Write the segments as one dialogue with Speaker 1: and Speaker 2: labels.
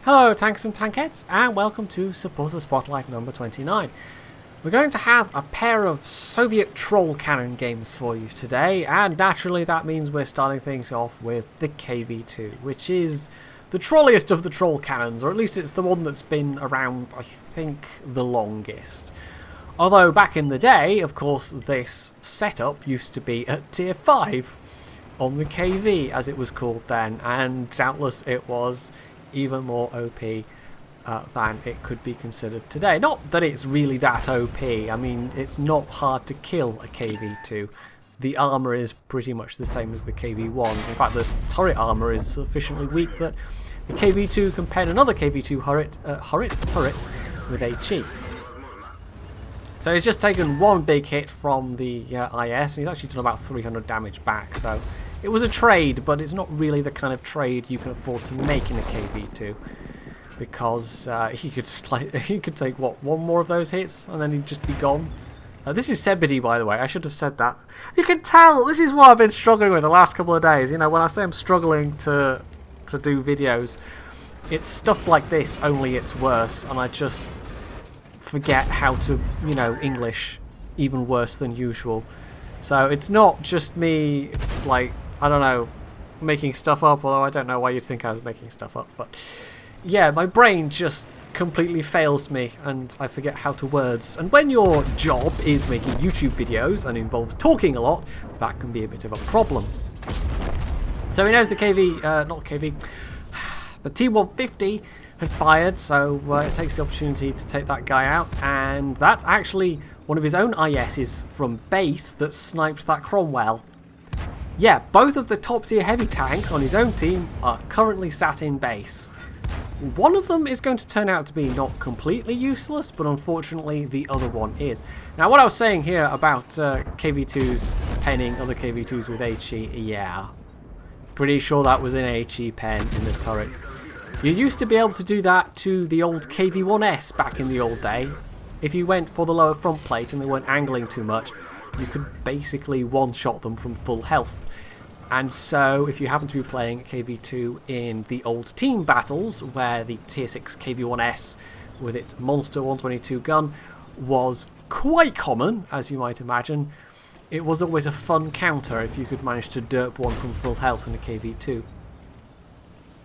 Speaker 1: Hello tanks and tankettes, and welcome to Supporter Spotlight number 29. We're going to have a pair of Soviet troll cannon games for you today, and naturally that means we're starting things off with the KV-2, which is the trolliest of the troll cannons, or at least it's the one that's been around, I think, the longest. Although back in the day, of course, this setup used to be at tier 5 on the KV, as it was called then, and doubtless it was even more OP than it could be considered today. Not that it's really that OP, I mean, it's not hard to kill a KV-2. The armour is pretty much the same as the KV-1. In fact, the turret armour is sufficiently weak that the KV-2 can pen another KV-2 turret with HE. So he's just taken one big hit from the IS, and he's actually done about 300 damage back, so it was a trade, but it's not really the kind of trade you can afford to make in a KV-2, because he could take, what, one more of those hits, and then he'd just be gone. This is Sebedy, by the way, I should have said that. You can tell, this is what I've been struggling with the last couple of days. You know, when I say I'm struggling to do videos, it's stuff like this, only it's worse, and I just forget how to, you know, English even worse than usual. So it's not just me, like, I don't know, making stuff up, although I don't know why you'd think I was making stuff up, but yeah, my brain just completely fails me and I forget how to words. And when your job is making YouTube videos and involves talking a lot, that can be a bit of a problem. So he knows the the T-150 had fired, so it takes the opportunity to take that guy out, and that's actually one of his own ISs from base that sniped that Cromwell. Yeah, both of the top tier heavy tanks on his own team are currently sat in base. One of them is going to turn out to be not completely useless, but unfortunately the other one is. Now what I was saying here about KV-2s penning other KV-2s with HE, yeah, pretty sure that was an HE pen in the turret. You used to be able to do that to the old KV-1S back in the old day. If you went for the lower front plate and they weren't angling too much, you could basically one-shot them from full health. And so, if you happen to be playing KV-2 in the old team battles, where the tier 6 KV-1S with its monster 122 gun was quite common, as you might imagine, it was always a fun counter if you could manage to derp one from full health in a KV-2.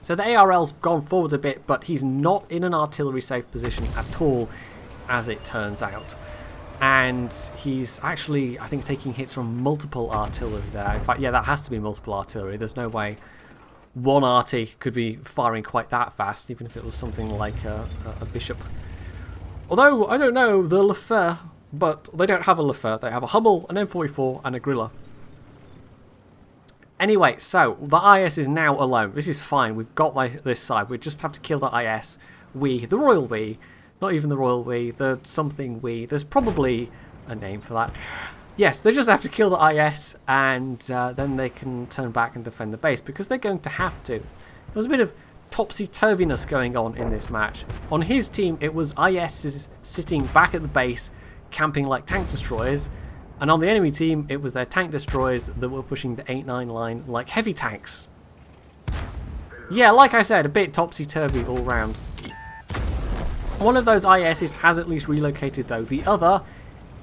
Speaker 1: So the ARL's gone forward a bit, but he's not in an artillery safe position at all, as it turns out. And he's actually, I think, taking hits from multiple artillery there. In fact, yeah, that has to be multiple artillery. There's no way one arty could be firing quite that fast, even if it was something like a bishop. Although, I don't know the Lefebvre, but they don't have a Lefebvre. They have a Hummel, an M44, and a Grilla. Anyway, so the IS is now alone. This is fine. We've got this side. We just have to kill the IS. The Royal We. Not even the Royal We, the something We. There's probably a name for that. Yes, they just have to kill the IS, and then they can turn back and defend the base, because they're going to have to. There was a bit of topsy-turviness going on in this match. On his team, it was ISs sitting back at the base, camping like tank destroyers, and on the enemy team, it was their tank destroyers that were pushing the 8-9 line like heavy tanks. Yeah, like I said, a bit topsy-turvy all round. One of those ISs has at least relocated though. The other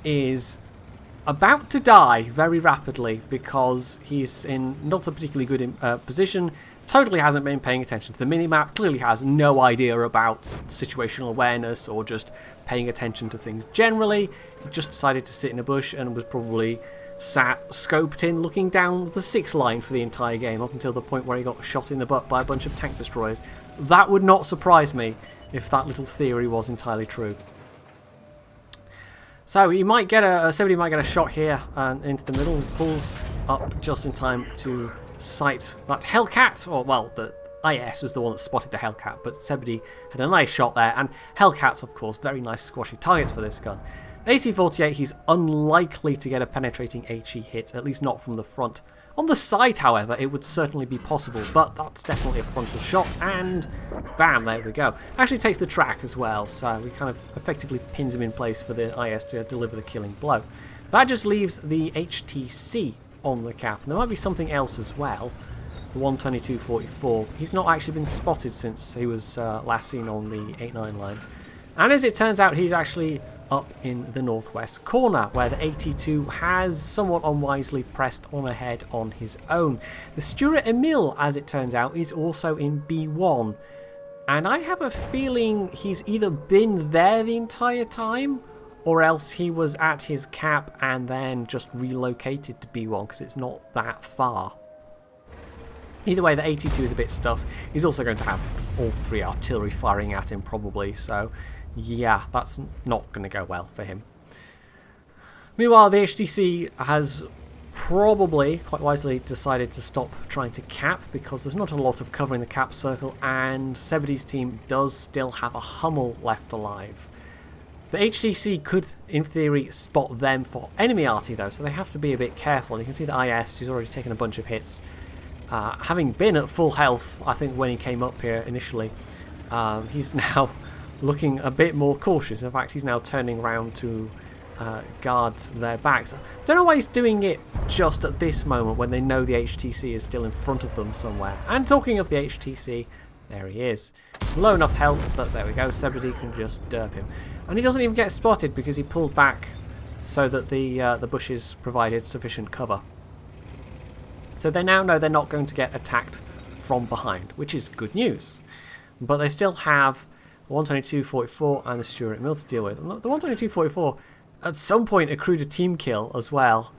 Speaker 1: is about to die very rapidly because he's in not a particularly good position, totally hasn't been paying attention to the minimap, clearly has no idea about situational awareness or just paying attention to things generally. He just decided to sit in a bush and was probably sat, scoped in, looking down the 6 line for the entire game up until the point where he got shot in the butt by a bunch of tank destroyers. That would not surprise me if that little theory was entirely true. So he might get somebody might get a shot here and into the middle, pulls up just in time to sight that Hellcat, or well, the IS was the one that spotted the Hellcat, but Sebedy had a nice shot there, and Hellcats, of course, very nice squashy targets for this gun. The AC-48, he's unlikely to get a penetrating HE hit, at least not from the front. On the side, however, it would certainly be possible, but that's definitely a frontal shot, and bam, there we go. Actually takes the track as well, so we kind of effectively pins him in place for the IS to deliver the killing blow. That just leaves the HTC on the cap, and there might be something else as well. the 122.44. He's not actually been spotted since he was last seen on the 8-9 line. And as it turns out, he's actually up in the northwest corner, where the 82 has somewhat unwisely pressed on ahead on his own. The Stuart Emile, as it turns out, is also in B1. And I have a feeling he's either been there the entire time, or else he was at his cap and then just relocated to B1, because it's not that far. Either way, the 82 is a bit stuffed. He's also going to have all 3 artillery firing at him, probably, so yeah, that's not going to go well for him. Meanwhile, the HTC has probably, quite wisely, decided to stop trying to cap, because there's not a lot of covering the cap circle, and Zebedee's team does still have a Hummel left alive. The HTC could, in theory, spot them for enemy arty, though, so they have to be a bit careful. And you can see the IS, who's already taken a bunch of hits. Having been at full health, I think, when he came up here initially, he's now looking a bit more cautious. In fact, he's now turning around to guard their backs. I don't know why he's doing it just at this moment when they know the HTC is still in front of them somewhere. And talking of the HTC, there he is. It's low enough health that, there we go, Zebedee can just derp him. And he doesn't even get spotted because he pulled back so that the bushes provided sufficient cover. So they now know they're not going to get attacked from behind, which is good news. But they still have the 122.44 and the Stuart Emile to deal with. And the 122.44 at some point accrued a team kill as well.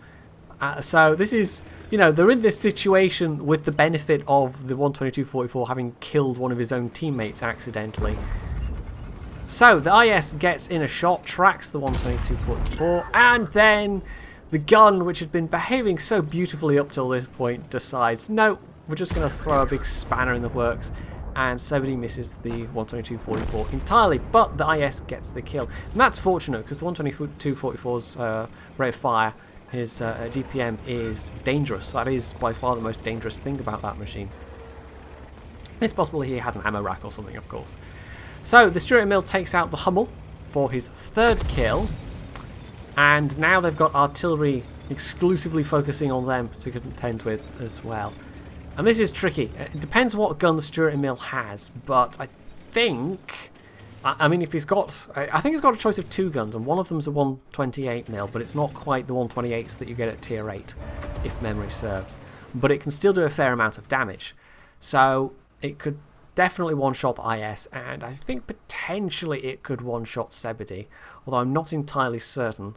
Speaker 1: So this is, you know, they're in this situation with the benefit of the 122.44 having killed one of his own teammates accidentally. So the IS gets in a shot, tracks the 122.44, and then the gun, which had been behaving so beautifully up till this point, decides, no, we're just going to throw a big spanner in the works, and Zebedee misses the 122.44 entirely, but the IS gets the kill. And that's fortunate, because the 122.44's rate of fire, his DPM, is dangerous. That is by far the most dangerous thing about that machine. It's possible he had an ammo rack or something, of course. So the Stuart Emile takes out the Hummel for his 3rd kill, and now they've got artillery exclusively focusing on them to contend with as well. And this is tricky. It depends what gun the Stuart Emile has, but I think, I mean, if he's got, I think he's got a choice of 2 guns, and one of them's a 128mm, but it's not quite the 128s that you get at tier 8, if memory serves. But it can still do a fair amount of damage. So it could definitely one-shot the IS, and I think potentially it could one-shot Zebedee, although I'm not entirely certain.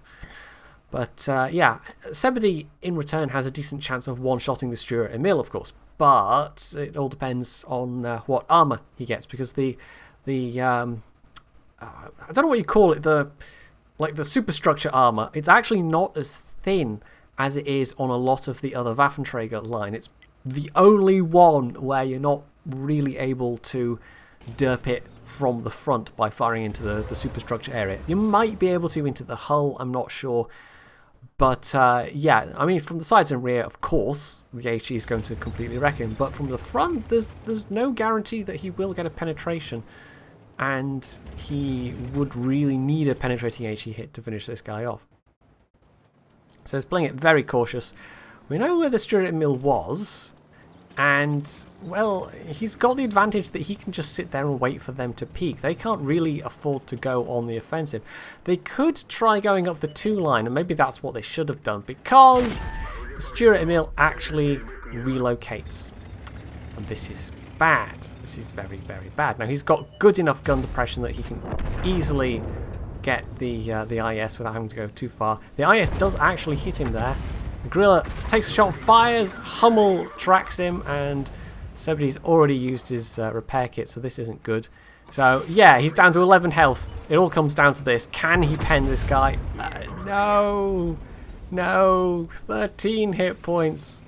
Speaker 1: But yeah, Zebedee in return has a decent chance of one-shotting the Stuart Emile, of course, but it all depends on what armour he gets, because the I don't know what you call it, the superstructure armour, it's actually not as thin as it is on a lot of the other Waffenträger line. It's the only one where you're not really able to derp it from the front by firing into the superstructure area. You might be able to into the hull, I'm not sure. But yeah, I mean, from the sides and rear, of course, the HE is going to completely wreck him. But from the front, there's no guarantee that he will get a penetration. And he would really need a penetrating HE hit to finish this guy off. So he's playing it very cautious. We know where the Stuart Emile was. And, well, he's got the advantage that he can just sit there and wait for them to peak. They can't really afford to go on the offensive. They could try going up the 2 line, and maybe that's what they should have done, because Stuart Emile actually relocates. And this is bad. This is very, very bad. Now, he's got good enough gun depression that he can easily get the IS without having to go too far. The IS does actually hit him there. The Gorilla takes a shot, fires, Hummel tracks him, and Zebedee's already used his repair kit, so this isn't good. So, yeah, he's down to 11 health. It all comes down to this. Can he pen this guy? No. No. 13 hit points.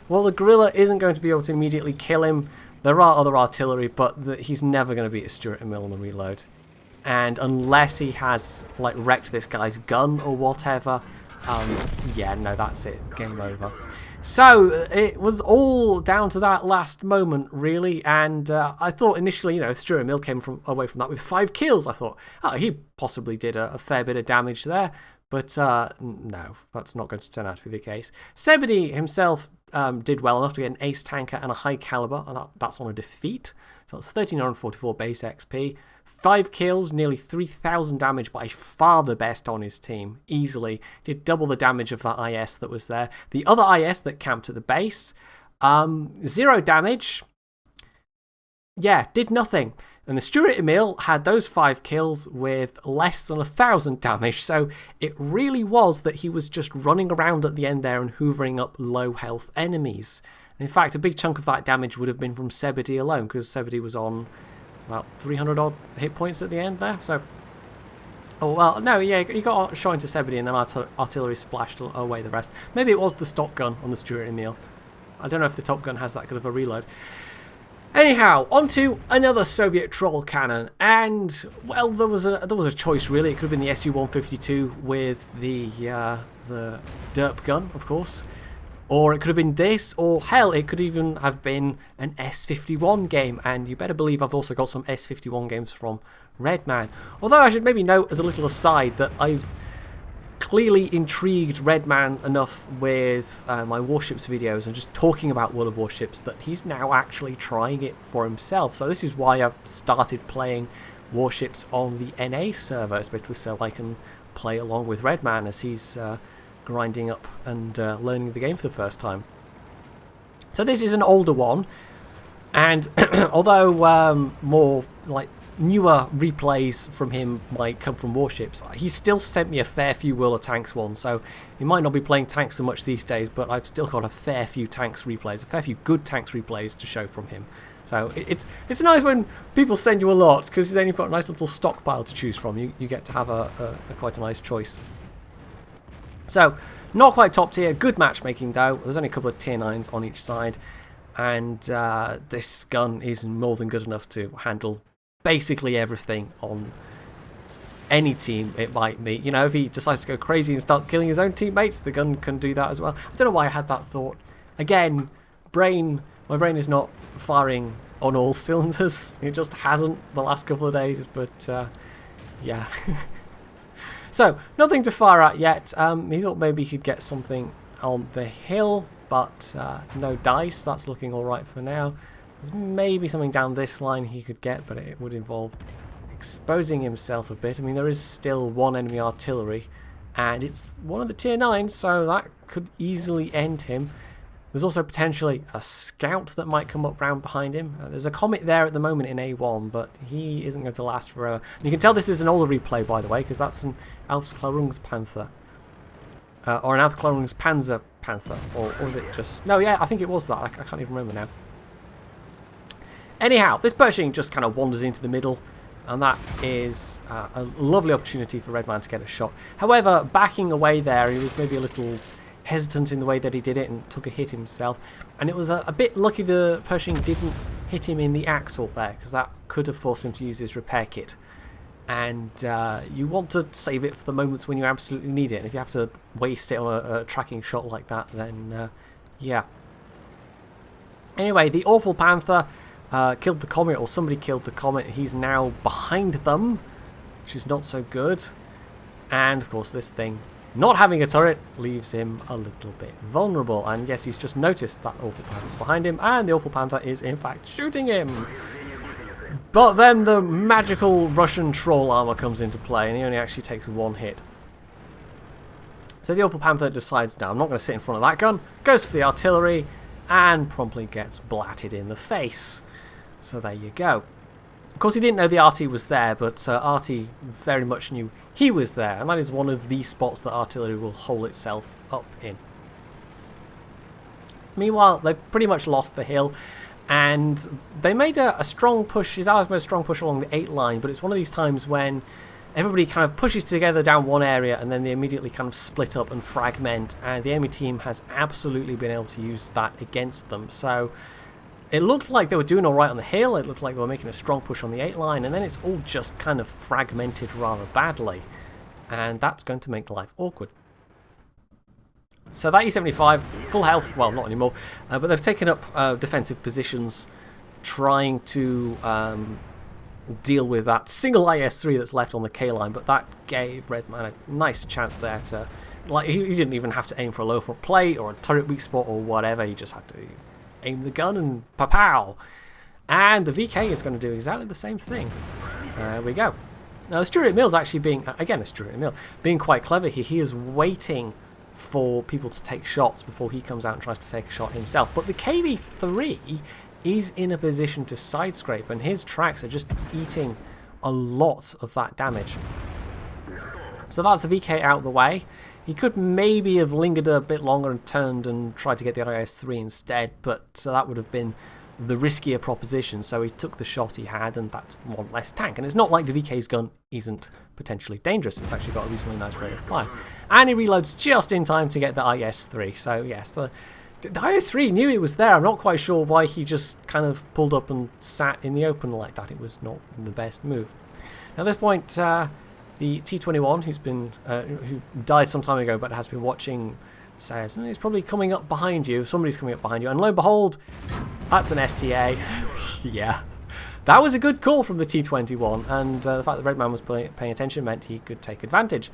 Speaker 1: Well, the Gorilla isn't going to be able to immediately kill him. There are other artillery, but he's never going to beat a Stuart Emile on the reload. And unless he has, like, wrecked this guy's gun or whatever... yeah, no, that's it. Game over. So, it was all down to that last moment, really, and I thought initially, you know, Stuart Emile came away from that with 5 kills. I thought, oh, he possibly did a fair bit of damage there, but no, that's not going to turn out to be the case. Zebedee himself did well enough to get an ace tanker and a high caliber, and that's on a defeat. So it's 1344 base XP. 5 kills, nearly 3,000 damage, by far the best on his team, easily. Did double the damage of that IS that was there. The other IS that camped at the base, 0 damage. Yeah, did nothing. And the Stuart Emil had those 5 kills with less than 1,000 damage, so it really was that he was just running around at the end there and hoovering up low health enemies. And in fact, a big chunk of that damage would have been from Sebedy alone, because Sebedy was on about 300 odd hit points at the end there. So, oh well, no, yeah, he got shot into Sebedy and then artillery splashed away the rest. Maybe it was the stock gun on the Stuart Emil. I don't know if the top gun has that good of a reload. Anyhow, on to another Soviet troll cannon, and well, there was a choice really. It could have been the Su-152 with the derp gun, of course, or it could have been this, or hell, it could even have been an S51 game. And you better believe I've also got some S51 games from Redman. Although I should maybe note as a little aside that I've clearly intrigued Redman enough with my warships videos and just talking about World of Warships that he's now actually trying it for himself. So this is why I've started playing warships on the NA server. It's basically so I can play along with Redman as he's grinding up and learning the game for the first time. So this is an older one, and although more like newer replays from him might come from warships, he's still sent me a fair few World of Tanks ones, so he might not be playing tanks so much these days, but I've still got a fair few tanks replays, a fair few good tanks replays to show from him. So it's nice when people send you a lot, because then you've got a nice little stockpile to choose from. You get to have a quite a nice choice. So not quite top tier, good matchmaking though. There's only a couple of tier 9s on each side, and this gun is more than good enough to handle basically everything on any team it might meet. You know, if he decides to go crazy and start killing his own teammates, the gun can do that as well. I don't know why I had that thought. Again, my brain is not firing on all cylinders. It just hasn't the last couple of days, but yeah. So, nothing to fire at yet. He thought maybe he could get something on the hill, but no dice. That's looking alright for now. There's maybe something down this line he could get, but it would involve exposing himself a bit. I mean, there is still one enemy artillery, and it's one of the tier 9s, so that could easily end him. There's also potentially a scout that might come up round behind him. There's a comet there at the moment in A1, but he isn't going to last forever. And you can tell this is an older replay, by the way, because that's an Alfsklarungspanther. Or an Alfsklarungspanzer Panther. Or was it just... No, yeah, I think it was that. I can't even remember now. Anyhow, this Pershing just kind of wanders into the middle, and that is a lovely opportunity for Redman to get a shot. However, backing away there, he was maybe a little hesitant in the way that he did it and took a hit himself. And it was a bit lucky the Pershing didn't hit him in the axle there, because that could have forced him to use his repair kit. And you want to save it for the moments when you absolutely need it. And if you have to waste it on a tracking shot like that, then yeah. Anyway, the awful Panther killed the comet, or somebody killed the comet. He's now behind them, which is not so good. And of course this thing, not having a turret, leaves him a little bit vulnerable. And yes, he's just noticed that awful Panther's behind him, and the awful Panther is in fact shooting him. But then the magical Russian troll armor comes into play, and he only actually takes 1 hit. So the awful Panther decides, no, I'm not going to sit in front of that gun, goes for the artillery, and promptly gets blatted in the face. So there you go. Of course, he didn't know the RT was there, but RT very much knew he was there, and that is one of the spots that artillery will hole itself up in. Meanwhile, they've pretty much lost the hill, and they made a strong push. His allies made a strong push along the 8 line, but it's one of these times when everybody kind of pushes together down one area, and then they immediately kind of split up and fragment, and the enemy team has absolutely been able to use that against them. So it looked like they were doing alright on the hill, it looked like they were making a strong push on the 8 line, and then it's all just kind of fragmented rather badly, and that's going to make life awkward. So that E-75, full health, well, not anymore, but they've taken up defensive positions, trying to deal with that single IS-3 that's left on the K-line, but that gave Redman a nice chance there to, like, he didn't even have to aim for a low front plate or a turret weak spot or whatever, he just had to aim the gun and pa-pow. And the VK is going to do exactly the same thing. There we go. Now the Stuart Mill's actually being, again, a Stuart Mill, being quite clever here. He is waiting for people to take shots before he comes out and tries to take a shot himself. But the KV-3 is in a position to side scrape, and his tracks are just eating a lot of that damage. So that's the VK out of the way. He could maybe have lingered a bit longer and turned and tried to get the IS-3 instead, but that would have been the riskier proposition, so he took the shot he had, and that's one less tank. And it's not like the VK's gun isn't potentially dangerous, it's actually got a reasonably nice rate of fire. And he reloads just in time to get the IS-3, so yes, the IS-3 knew it was there. I'm not quite sure why he just kind of pulled up and sat in the open like that. It was not the best move. Now at this point, the T-21, who died some time ago but has been watching, says, he's probably coming up behind you. Somebody's coming up behind you. And lo and behold, that's an STA. Yeah. That was a good call from the T-21. And the fact that Redman was paying attention meant he could take advantage.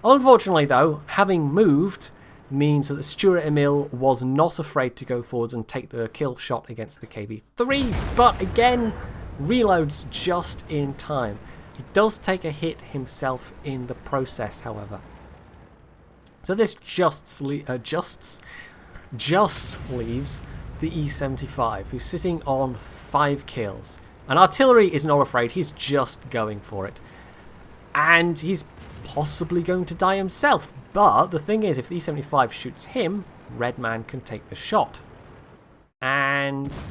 Speaker 1: Unfortunately, though, having moved means that the Stuart Emil was not afraid to go forwards and take the kill shot against the KB-3, but again, reloads just in time. He does take a hit himself in the process, however. So this just leaves the E75, who's sitting on 5 kills. And artillery is not afraid, he's just going for it. And he's possibly going to die himself. But the thing is, if the E75 shoots him, Redman can take the shot. And,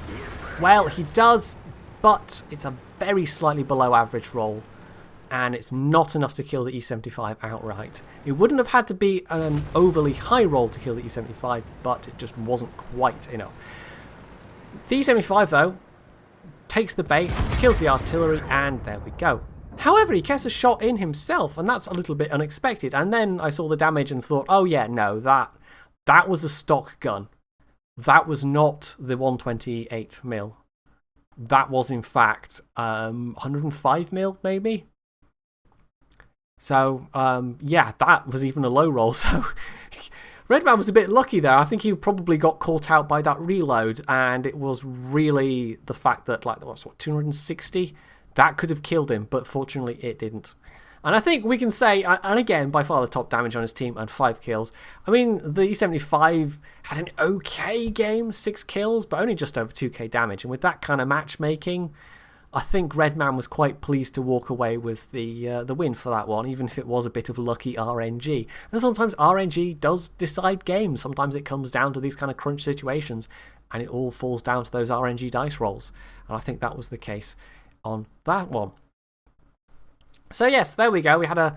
Speaker 1: well, he does, but it's a very slightly below average roll. And it's not enough to kill the E75 outright. It wouldn't have had to be an overly high roll to kill the E75, but it just wasn't quite enough. The E75, though, takes the bait, kills the artillery, and there we go. However, he gets a shot in himself, and that's a little bit unexpected. And then I saw the damage and thought, oh yeah, no, that was a stock gun. That was not the 128mm. That was, in fact, 105mm, maybe? So, yeah, that was even a low roll. So, Redman was a bit lucky there. I think he probably got caught out by that reload, and it was really the fact that, like, what, 260? That could have killed him, but fortunately it didn't. And I think we can say, and again, by far the top damage on his team and 5 kills. I mean, the E75 had an okay game, 6 kills, but only just over 2k damage. And with that kind of matchmaking, I think Redman was quite pleased to walk away with the win for that one, even if it was a bit of lucky RNG. And sometimes RNG does decide games. Sometimes it comes down to these kind of crunch situations, and it all falls down to those RNG dice rolls. And I think that was the case on that one. So yes, there we go. We had a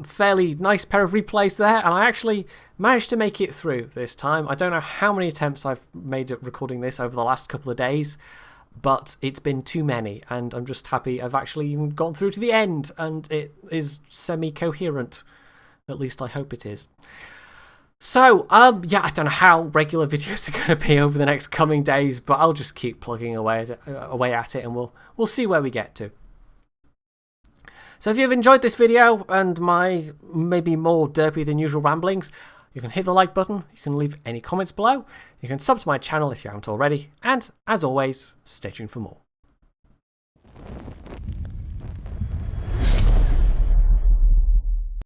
Speaker 1: fairly nice pair of replays there, and I actually managed to make it through this time. I don't know how many attempts I've made at recording this over the last couple of days, but it's been too many, and I'm just happy I've actually even gone through to the end, and it is semi-coherent. At least I hope it is. So, yeah, I don't know how regular videos are going to be over the next coming days, but I'll just keep plugging away at it, and we'll see where we get to. So if you've enjoyed this video and my maybe more derpy than usual ramblings, you can hit the like button, you can leave any comments below, you can sub to my channel if you haven't already, and as always, stay tuned for more.